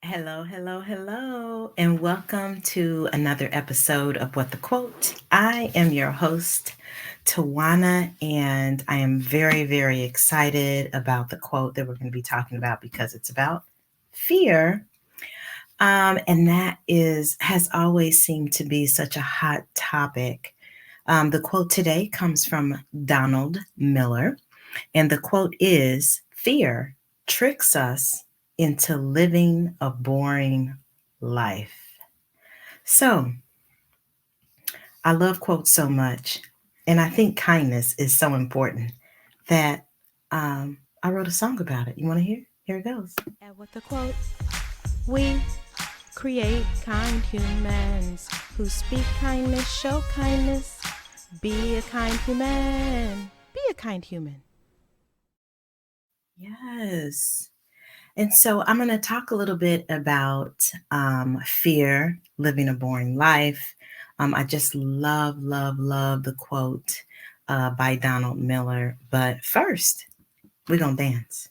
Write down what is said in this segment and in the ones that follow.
Hello, hello, hello, and welcome to another episode of What the Quote. I am your host, Tawana, and I am very, very excited about the quote that we're going to be talking about because it's about fear. And that has always seemed to be such a hot topic. The quote today comes from Donald Miller, and the quote is fear tricks us into living a boring life. So I love quotes so much, and I think kindness is so important that I wrote a song about it. You want to hear? Here it goes. And with the quote, we create kind humans who speak kindness, show kindness. Be a kind human. Be a kind human. Yes. And so I'm going to talk a little bit about fear, living a boring life. I just love, love, love the quote by Donald Miller. But first, we're going to dance.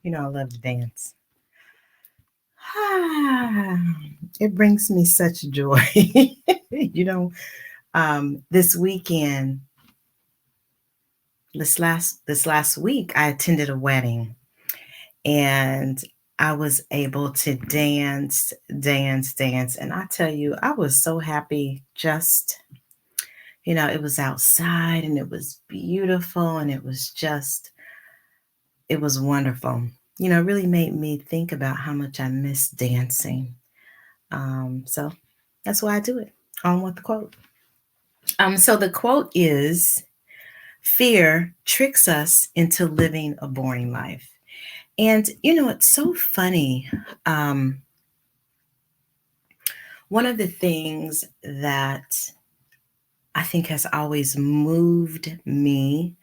You know, I love to dance. It brings me such joy. you know, this weekend, this last week, I attended a wedding, and I was able to dance, dance, dance. And I tell you, I was so happy. It was outside and it was beautiful and it was wonderful. It really made me think about how much I miss dancing. So that's why I do it. On with the quote. So the quote is fear tricks us into living a boring life. And, it's so funny. One of the things that I think has always moved me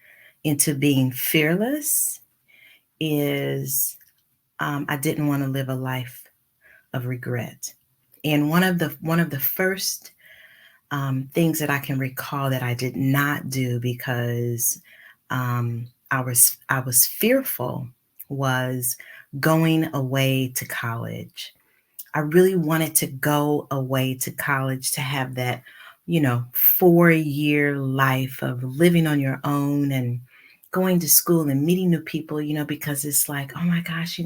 into being fearless is I didn't want to live a life of regret. And one of the first things that I can recall that I did not do because I was fearful was going away to college. I really wanted to go away to college to have that, 4-year life of living on your own and going to school and meeting new people, because it's like, oh my gosh, I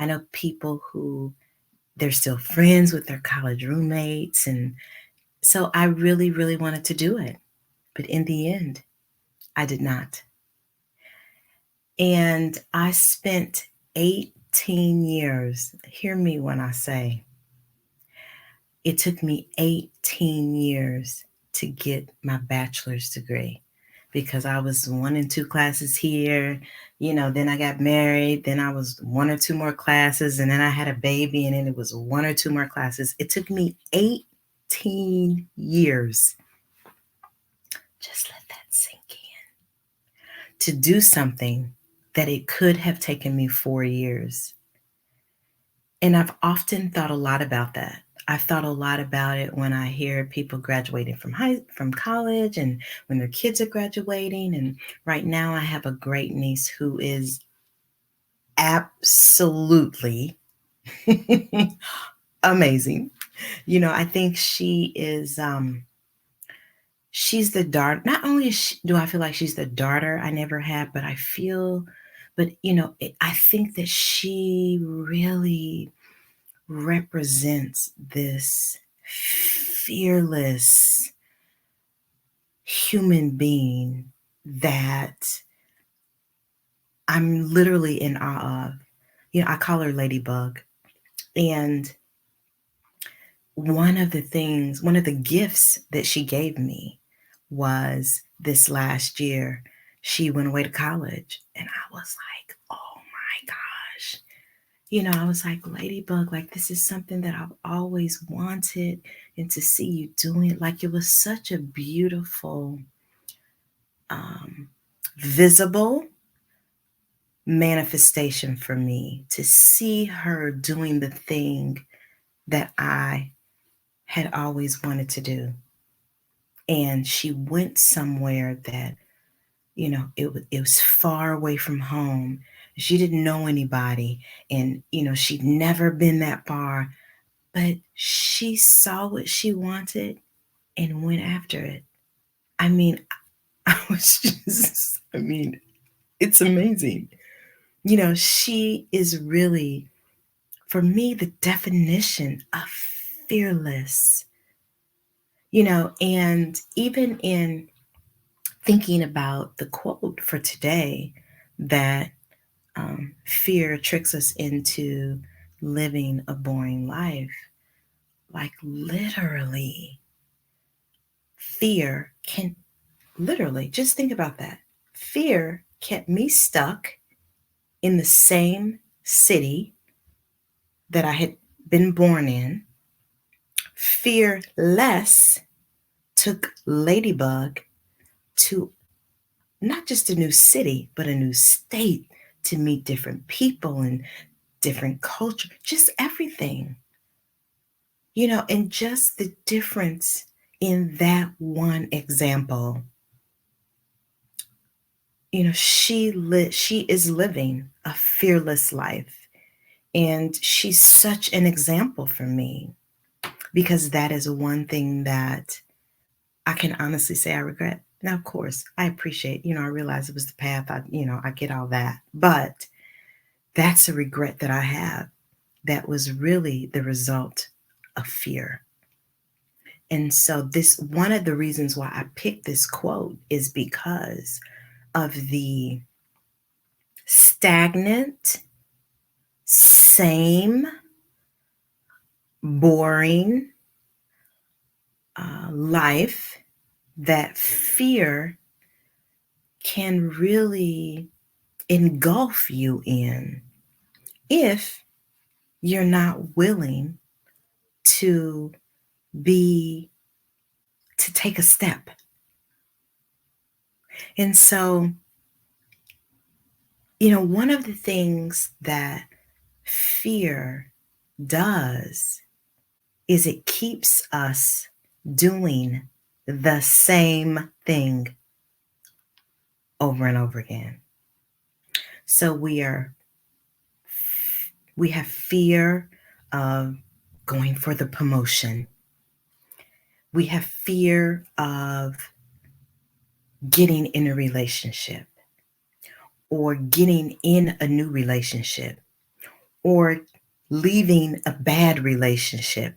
know people who they're still friends with their college roommates. And so I really, really wanted to do it. But in the end, I did not. And I spent 18 years, hear me when I say, it took me 18 years to get my bachelor's degree because I was one and two classes here, then I got married, then I was one or two more classes, and then I had a baby, and then it was one or two more classes. It took me 18 years. Just let that sink in. To do something that it could have taken me 4 years. And I've often thought a lot about that. I've thought a lot about it when I hear people graduating from college and when their kids are graduating. And right now I have a great niece who is absolutely amazing. I think she is she's the daughter. Not only do I feel like she's the daughter I never had, but I think that she really represents this fearless human being that I'm literally in awe of. I call her Ladybug. And one of the gifts that she gave me was this last year, she went away to college. And I was like, oh my gosh, I was like, Ladybug, like, this is something that I've always wanted, and to see you doing it, like, it was such a beautiful, um, visible manifestation for me to see her doing the thing that I had always wanted to do. And she went somewhere that, it was far away from home. She didn't know anybody, and she'd never been that far, but she saw what she wanted and went after it. I mean, I was just, it's amazing. She is really, for me, the definition of fearless. And even in thinking about the quote for today, that fear tricks us into living a boring life, like, literally, fear can, literally, just think about that. Fear kept me stuck in the same city that I had been born in. Fearless took Ladybug to not just a new city, but a new state, to meet different people and different culture, just everything, and just the difference in that one example. She is living a fearless life, and she's such an example for me, because that is one thing that I can honestly say I regret. Now, of course, I appreciate, I realize it was the path. I get all that. But that's a regret that I have that was really the result of fear. And so, this, one of the reasons why I picked this quote is because of the stagnant, same, boring life that fear can really engulf you in if you're not willing to be to take a step. And so, one of the things that fear does is it keeps us doing the same thing over and over again. So we have fear of going for the promotion. We have fear of getting in a relationship, or getting in a new relationship, or leaving a bad relationship.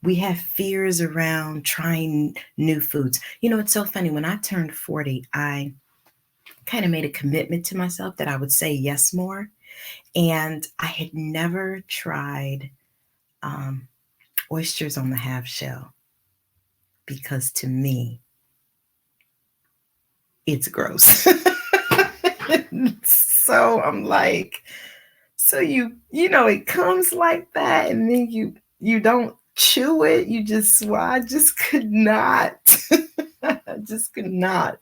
We have fears around trying new foods. It's so funny. When I turned 40, I kind of made a commitment to myself that I would say yes more. And I had never tried um, oysters on the half shell, because to me, it's gross. So I'm like, so it comes like that, and then you don't chew it. You just, well, I just could not. I just could not.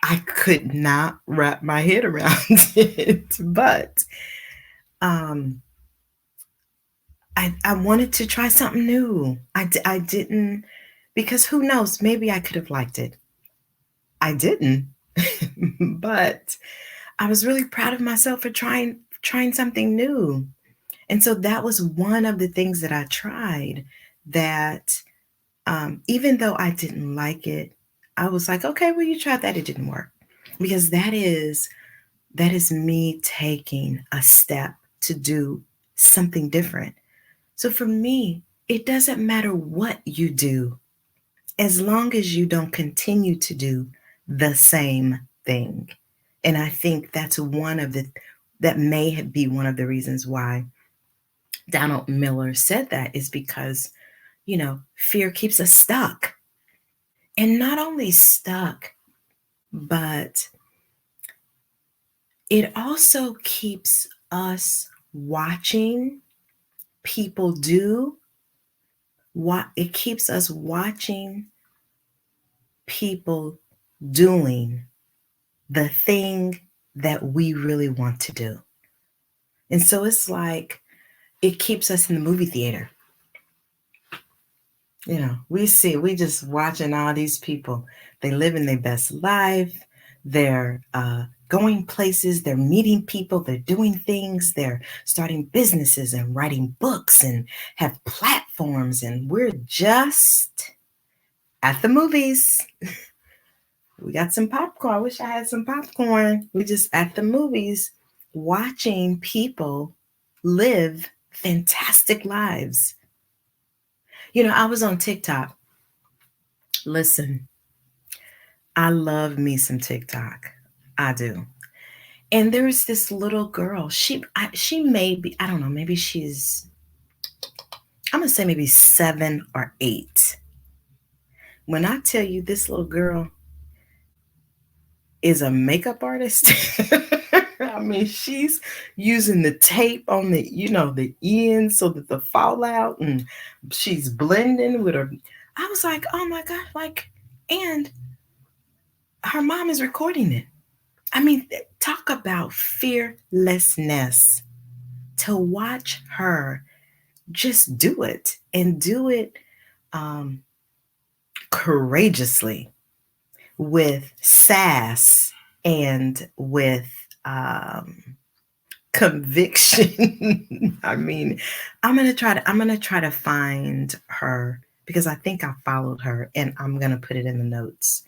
I could not wrap my head around it. But um, I wanted to try something new. I didn't, because who knows? Maybe I could have liked it. I didn't, but I was really proud of myself for trying something new. And so that was one of the things that I tried, that even though I didn't like it, I was like, okay, well, you tried that, it didn't work. Because that is me taking a step to do something different. So for me, it doesn't matter what you do, as long as you don't continue to do the same thing. And I think that's that may be one of the reasons why Donald Miller said that, is because, fear keeps us stuck. And not only stuck, but it also keeps us watching people do what it keeps us watching people doing the thing that we really want to do. And so it's like it keeps us in the movie theater. We just watching all these people. They living their best life. They're going places. They're meeting people. They're doing things. They're starting businesses and writing books and have platforms. And we're just at the movies. We got some popcorn. I wish I had some popcorn. We just at the movies watching people live fantastic lives. I was on TikTok. Listen, I love me some TikTok. I do. And there's this little girl. She may be, I don't know, maybe I'm gonna say maybe 7 or 8. When I tell you this little girl is a makeup artist, I mean, she's using the tape on the ends so that the fallout, and she's blending with her. I was like, oh my God, like, and her mom is recording it. I mean, talk about fearlessness to watch her just do it and do it um, courageously with sass and with um, conviction. I mean, I'm gonna try to find her because I think I followed her, and I'm gonna put it in the notes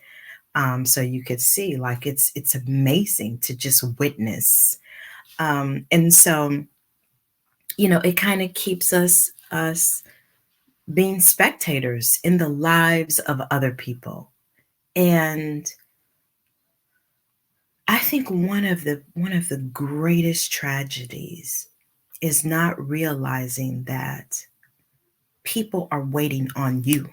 so you could see. Like it's amazing to just witness, and so it kind of keeps us being spectators in the lives of other people. And I think one of the greatest tragedies is not realizing that people are waiting on you.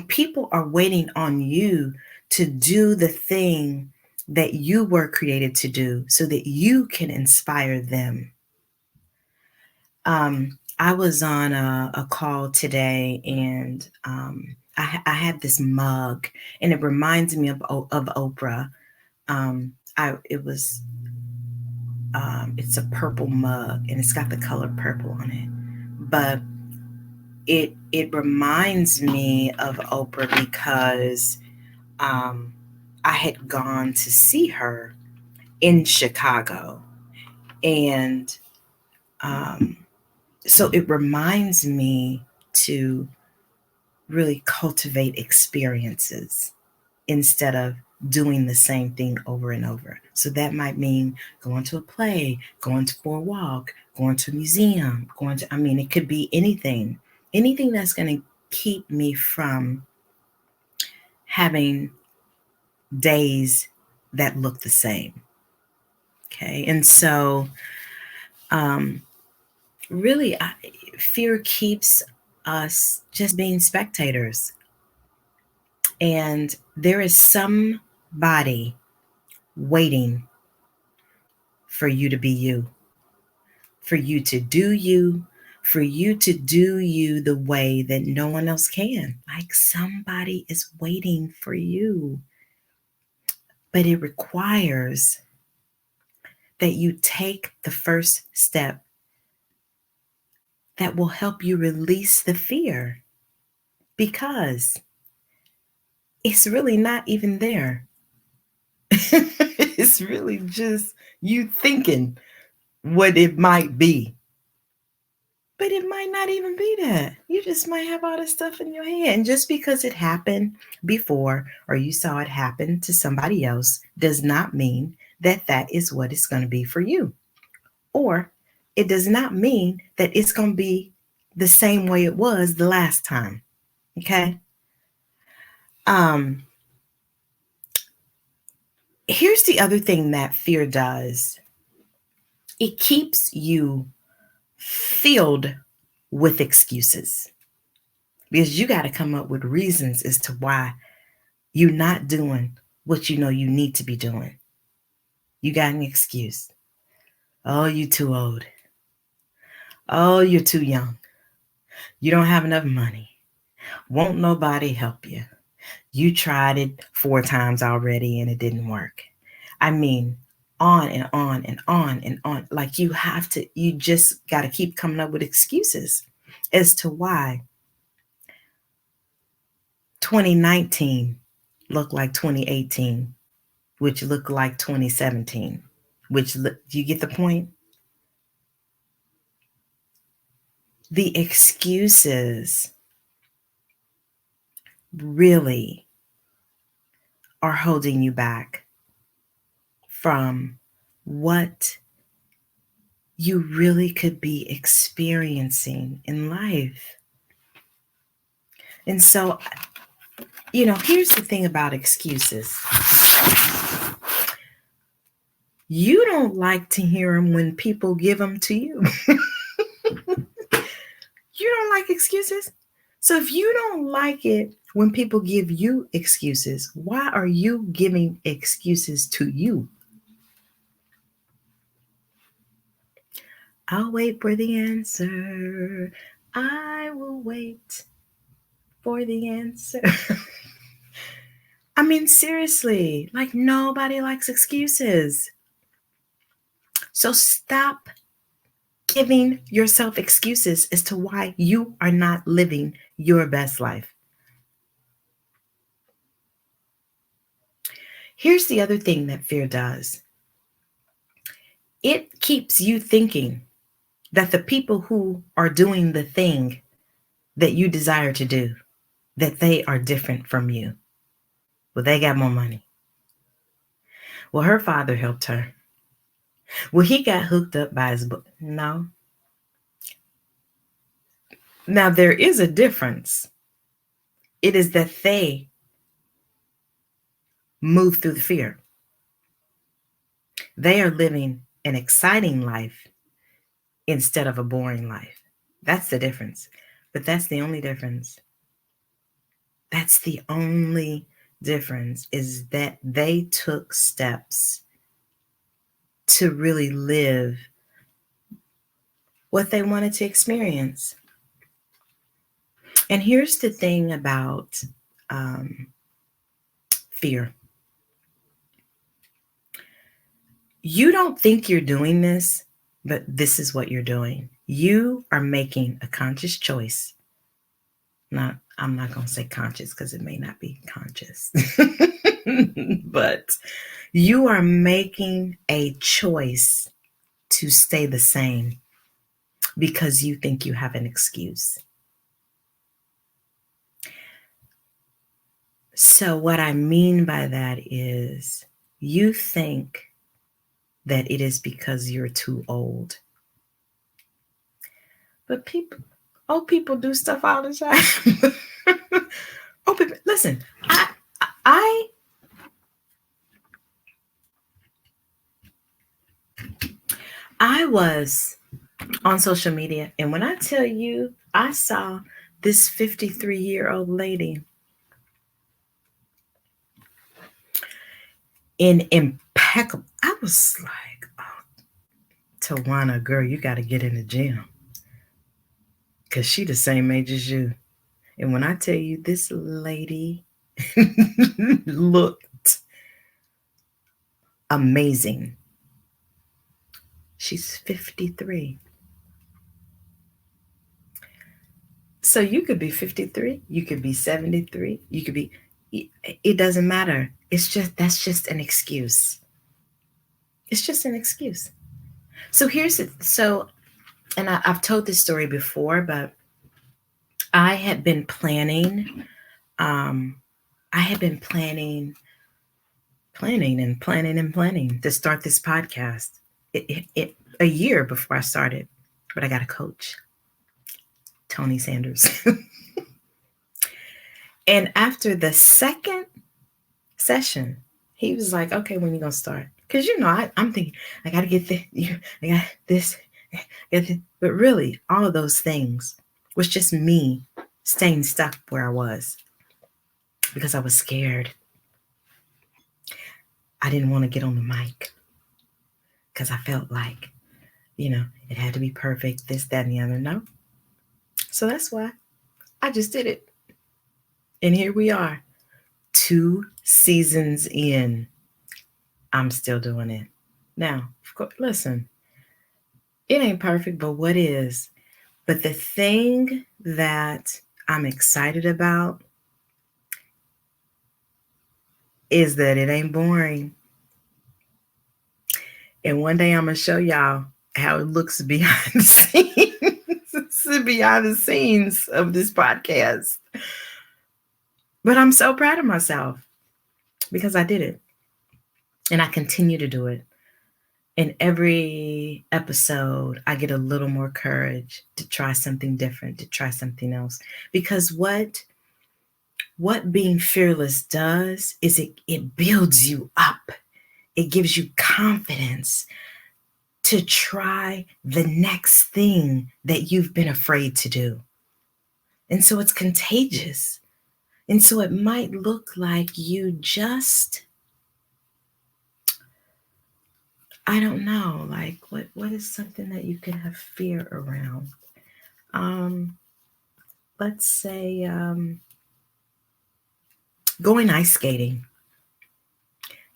People are waiting on you to do the thing that you were created to do so that you can inspire them. I was on a call today, and I had this mug, and it reminds me of Oprah. It was it's a purple mug, and it's got the color purple on it, but it reminds me of Oprah because um, I had gone to see her in Chicago, and um, so it reminds me to really cultivate experiences instead of doing the same thing over and over. So that might mean going to a play, going for a walk, going to a museum, I mean, it could be anything that's going to keep me from having days that look the same. Okay. And so, um, really, fear keeps us just being spectators. And there is somebody waiting for you to be you, for you to do you, for you to do you the way that no one else can. Like somebody is waiting for you. But it requires that you take the first step that will help you release the fear because it's really not even there. It's really just you thinking what it might be. But it might not even be that. You just might have all this stuff in your head. And just because it happened before or you saw it happen to somebody else does not mean that that is what it's going to be for you. Or it does not mean that it's going to be the same way it was the last time. Okay? Um Here's the other thing that fear does. It keeps you filled with excuses because you got to come up with reasons as to why you're not doing what you know you need to be doing. You got an excuse. Oh, you too old. Oh, you're too young. You don't have enough money. Won't nobody help you. You tried it 4 times already and it didn't work. I mean, on and on and on and on. Like you just got to keep coming up with excuses as to why 2019 looked like 2018, which looked like 2017, do you get the point? The excuses really are holding you back from what you really could be experiencing in life. And so, here's the thing about excuses. You don't like to hear them when people give them to you. You don't like excuses. So if you don't like it when people give you excuses, why are you giving excuses to you? I'll wait for the answer. I will wait for the answer. I mean, seriously, like nobody likes excuses. So stop giving yourself excuses as to why you are not living your best life. Here's the other thing that fear does. It keeps you thinking that the people who are doing the thing that you desire to do, that they are different from you. Well, they got more money. Well, her father helped her. Well, he got hooked up by his book. No. Now, there is a difference. It is that they move through the fear. They are living an exciting life instead of a boring life. That's the difference. But that's the only difference. That's the only difference, is that they took steps to really live what they wanted to experience. And here's the thing about fear. You don't think you're doing this, but this is what you're doing. You are making a conscious choice. I'm not going to say conscious because it may not be conscious. But you are making a choice to stay the same because you think you have an excuse. So what I mean by that is you think that it is because you're too old. But old people do stuff all the time. Old people, listen, I was on social media, and when I tell you, I saw this 53-year-old lady in impeccable. I was like, oh, Tawana, girl, you got to get in the gym because she the same age as you. And when I tell you, this lady looked amazing. She's 53. So you could be 53, you could be 73, you could be, it doesn't matter. That's just an excuse. It's just an excuse. So here's it. So, and I've told this story before, but I had been planning, I had been planning to start this podcast a year before I started, but I got a coach, Tony Sanders. And after the second session, he was like, okay, when you gonna start? Because I'm thinking, I gotta get this, I got this, but really all of those things was just me staying stuck where I was because I was scared. I didn't want to get on the mic because I felt like it had to be perfect, this, that, and the other. No. So that's why I just did it. And here we are, 2 seasons in. I'm still doing it. Now, of course, listen, it ain't perfect, but what is? But the thing that I'm excited about is that it ain't boring. And one day I'm going to show y'all how it looks behind the scenes, behind the scenes of this podcast. But I'm so proud of myself because I did it and I continue to do it. In every episode, I get a little more courage to try something different, to try something else. Because what being fearless does is it builds you up. It gives you confidence to try the next thing that you've been afraid to do. And so it's contagious. And so it might look like you just, I don't know, like what is something that you can have fear around? Let's say going ice skating.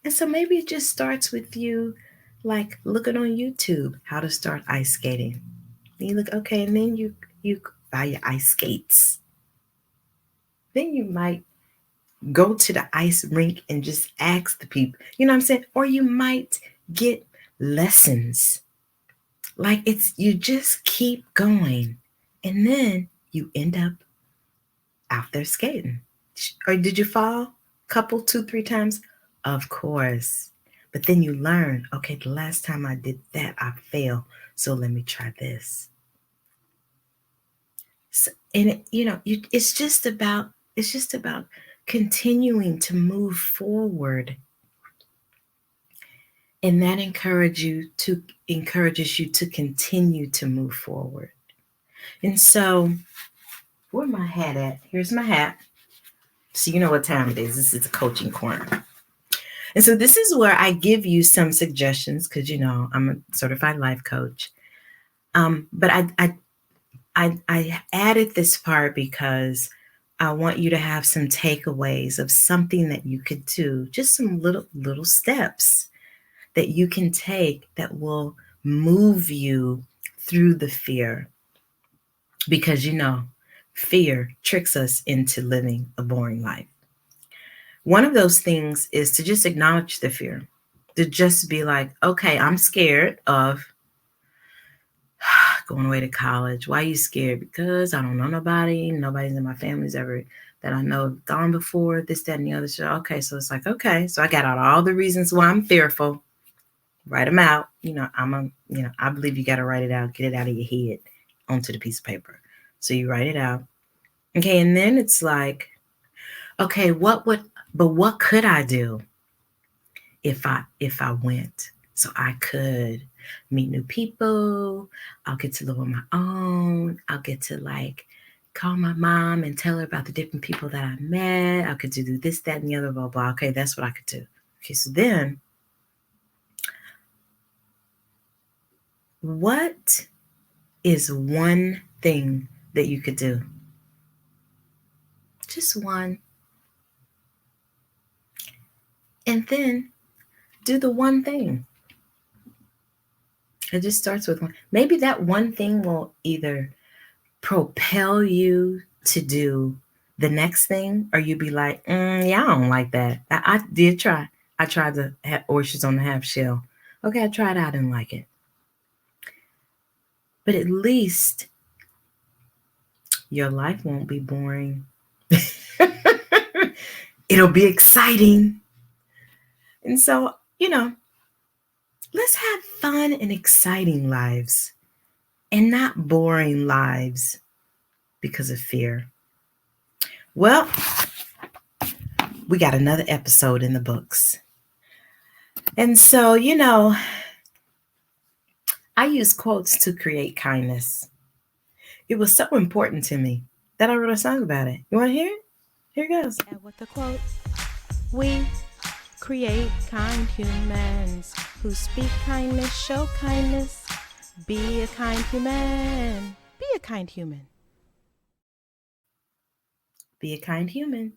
And so maybe it just starts with you like looking on YouTube how to start ice skating. And you look, okay, and then you buy your ice skates. Then you might go to the ice rink and just ask the people, you know what I'm saying? Or you might get lessons. Like you just keep going. And then you end up out there skating. Or did you fall? Couple, 2, 3 times? Of course. But then you learn, okay, the last time I did that, I failed. So let me try this. So, and it's just about continuing to move forward. And that encourages you to continue to move forward. And so, where my hat at? Here's my hat. So you know what time it is. This is a coaching corner. And so this is where I give you some suggestions because I'm a certified life coach. But I added this part because I want you to have some takeaways of something that you could do, just some little steps that you can take that will move you through the fear. Because fear tricks us into living a boring life. One of those things is to just acknowledge the fear, to just be like, okay, I'm scared of going away to college. Why are you scared? Because I don't know nobody. Nobody's in my family's ever that I know have gone before, this, that, and the other. So, okay, so it's like, okay, so I got out all the reasons why I'm fearful. Write them out. I believe you got to write it out, get it out of your head onto the piece of paper. So you write it out. Okay, and then it's like, okay, what could I do if I went? So I could meet new people. I'll get to live on my own. I'll get to call my mom and tell her about the different people that I met. I could do this, that, and the other, blah, blah. Okay, that's what I could do. Okay, so then what is one thing that you could do? Just one. And then do the one thing. It just starts with one. Maybe that one thing will either propel you to do the next thing, or you'll be like, yeah, I don't like that. I did try. I tried to have oysters on the half shell. Okay, I tried. I didn't like it. But at least your life won't be boring. It'll be exciting. And so, let's have fun and exciting lives and not boring lives because of fear. Well, we got another episode in the books. And so, I use quotes to create kindness. It was so important to me that I wrote a song about it. You want to hear it? Here it goes. And with the quote, we create kind humans who speak kindness, show kindness, Be a kind human. Be a kind human. Be a kind human.